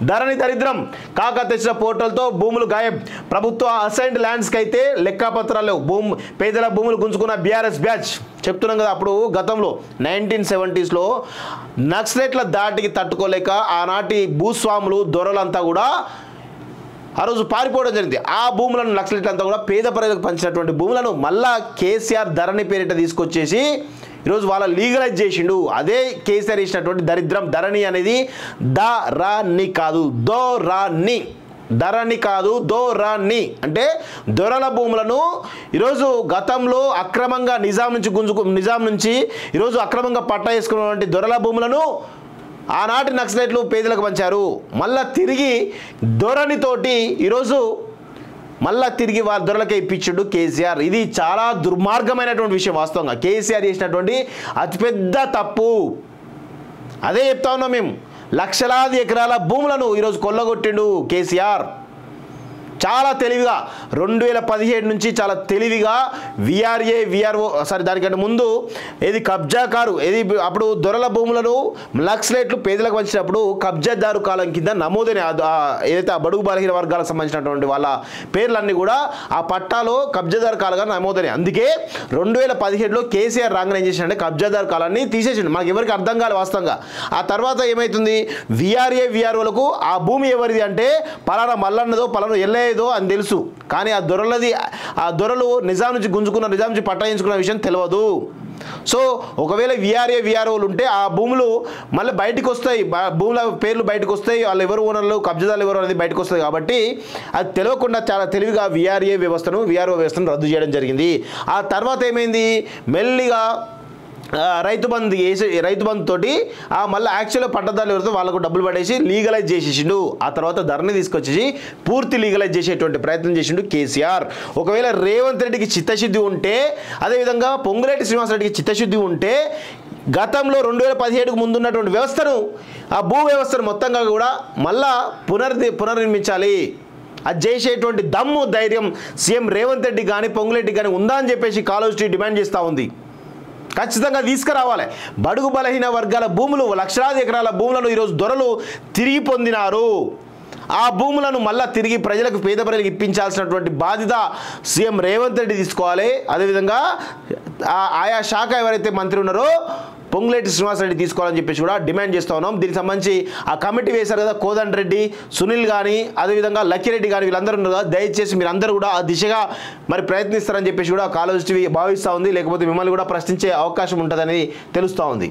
ధరణి దరిద్రం కాక తెచ్చిన పోర్టల్తో భూములు గాయం. ప్రభుత్వ అసైన్డ్ ల్యాండ్స్కి అయితే లెక్కపత్రాలు పేదల భూములు గుంజుకున్న బీఆర్ఎస్ బ్యాచ్. చెప్తున్నాం కదా, అప్పుడు గతంలో 1970s నక్సలైట్ల దాటికి తట్టుకోలేక ఆనాటి భూస్వాములు దొరలంతా కూడా ఆ రోజు పారిపోవడం జరిగింది. ఆ భూములను నక్సలైట్లు అంతా కూడా పేద ప్రజలకు పంచినటువంటి భూములను మళ్ళా కేసీఆర్ ధరణి పేరిట తీసుకొచ్చేసి ఈరోజు వాళ్ళ లీగలైజ్ చేసిండు. అదే కేసీఆర్ ఇచ్చినటువంటి దరిద్రం. ధరణి అనేది ధరణి కాదు, దొరని. ధరణి కాదు, దొరని అంటే దొరల భూములను ఈరోజు గతంలో అక్రమంగా నిజాం నుంచి ఈరోజు అక్రమంగా పట్టా వేసుకున్నటువంటి దొరల భూములను ఆనాటి నక్సలైట్లు పేదలకు పంచారు. మళ్ళా తిరిగి ధోరణితోటి ఈరోజు మళ్ళా తిరిగి వాళ్ళ దొరలకే ఇప్పించుడు కేసీఆర్. ఇది చాలా దుర్మార్గమైనటువంటి విషయం. వాస్తవంగా కేసీఆర్ చేసినటువంటి అతిపెద్ద తప్పు. అదే చెప్తా ఉన్నాం మేము. లక్షలాది ఎకరాల భూములను ఈరోజు కొల్లగొట్టిండు కేసీఆర్. చాలా తెలివిగా 2017 నుంచి చాలా తెలివిగా విఆర్ఓ దానికంటే ముందు ఏది కబ్జాకారు ఏది అప్పుడు దొరల భూములను నక్సలైట్లు పేదలకు పంచినప్పుడు కబ్జాదారు కాలం కింద నమోదైన ఏదైతే ఆ బడుగు బలహీన వర్గాలకు సంబంధించినటువంటి వాళ్ళ పేర్లన్నీ కూడా ఆ పట్టాలో కబ్జాదారు కాలంగా నమోదైనాయి. అందుకే 2017లో కేసీఆర్ రాంగన్ ఏం చేసిండే కబ్జాదారు కాలాన్ని తీసేసిండు. మనకి ఎవరికి అర్థం కాదు వాస్తవంగా. ఆ తర్వాత ఏమవుతుంది, విఆర్ఓలకు ఆ భూమి ఎవరిది అంటే పలానా మల్లన్నదో పలానా ఎల్లయ్య ఏదో అని తెలుసు, కానీ ఆ దొరలు నిజాం నుంచి నిజాం నుంచి పట్టాయించుకున్న విషయం తెలియదు. సో ఒకవేళ విఆర్ఓలు ఉంటే ఆ భూములు మళ్ళీ బయటకు వస్తాయి, భూముల పేర్లు బయటకు వస్తాయి, వాళ్ళు ఎవరు ఓనర్లు కబ్జాదారులు ఎవరు అనేది బయటకు వస్తుంది. కాబట్టి అది తెలియకుండా చాలా తెలివిగా విఆర్ఓ వ్యవస్థను రద్దు చేయడం జరిగింది. ఆ తర్వాత ఏమైంది, మెల్లిగా రైతు బంధు తోటి మళ్ళీ యాక్చువల్గా పట్టదారులు ఎవరితో వాళ్ళకు డబ్బులు పడేసి లీగలైజ్ చేసేసిండు. ఆ తర్వాత ధరణి తీసుకొచ్చేసి పూర్తి లీగలైజ్ చేసేటువంటి ప్రయత్నం చేసిండు కేసీఆర్. ఒకవేళ రేవంత్ రెడ్డికి చిత్తశుద్ధి ఉంటే, అదేవిధంగా పొంగులేటి శ్రీనివాసరెడ్డికి చిత్తశుద్ధి ఉంటే గతంలో 2017కు ముందున్నటువంటి వ్యవస్థను ఆ భూ వ్యవస్థను మొత్తంగా కూడా మళ్ళా పునర్నిర్మించాలి. అది చేసేటువంటి దమ్ము ధైర్యం సీఎం రేవంత్ రెడ్డి కానీ పొంగులేటి కానీ ఉందా అని చెప్పేసి కాలేజీ డిమాండ్ చేస్తూ ఉంది. ఖచ్చితంగా తీసుకురావాలి. బడుగు బలహీన వర్గాల భూములు లక్షలాది ఎకరాల భూములను ఈరోజు దొరలు తిరిగి పొందినారు. ఆ భూములను మళ్ళీ తిరిగి పేద ప్రజలకు ఇప్పించాల్సినటువంటి బాధ్యత సీఎం రేవంత్ రెడ్డి తీసుకోవాలి. అదేవిధంగా ఆయా శాఖ ఎవరైతే మంత్రి ఉన్నారో పొంగులేటి శ్రీనివాసరెడ్డి తీసుకోవాలని చెప్పేసి కూడా డిమాండ్ చేస్తూ ఉన్నాం. దీనికి సంబంధించి ఆ కమిటీ వేశారు కదా, కోదండ రెడ్డి, సునీల్ కానీ అదేవిధంగా లక్కిరెడ్డి కానీ వీళ్ళందరూ ఉన్నారు కదా, దయచేసి మీరందరూ కూడా ఆ దిశగా మరి ప్రయత్నిస్తారని చెప్పేసి కూడా కాలేజ్ టీవీ భావిస్తూ ఉంది. లేకపోతే మిమ్మల్ని కూడా ప్రశ్నించే అవకాశం ఉంటుందని తెలుస్తూ ఉంది.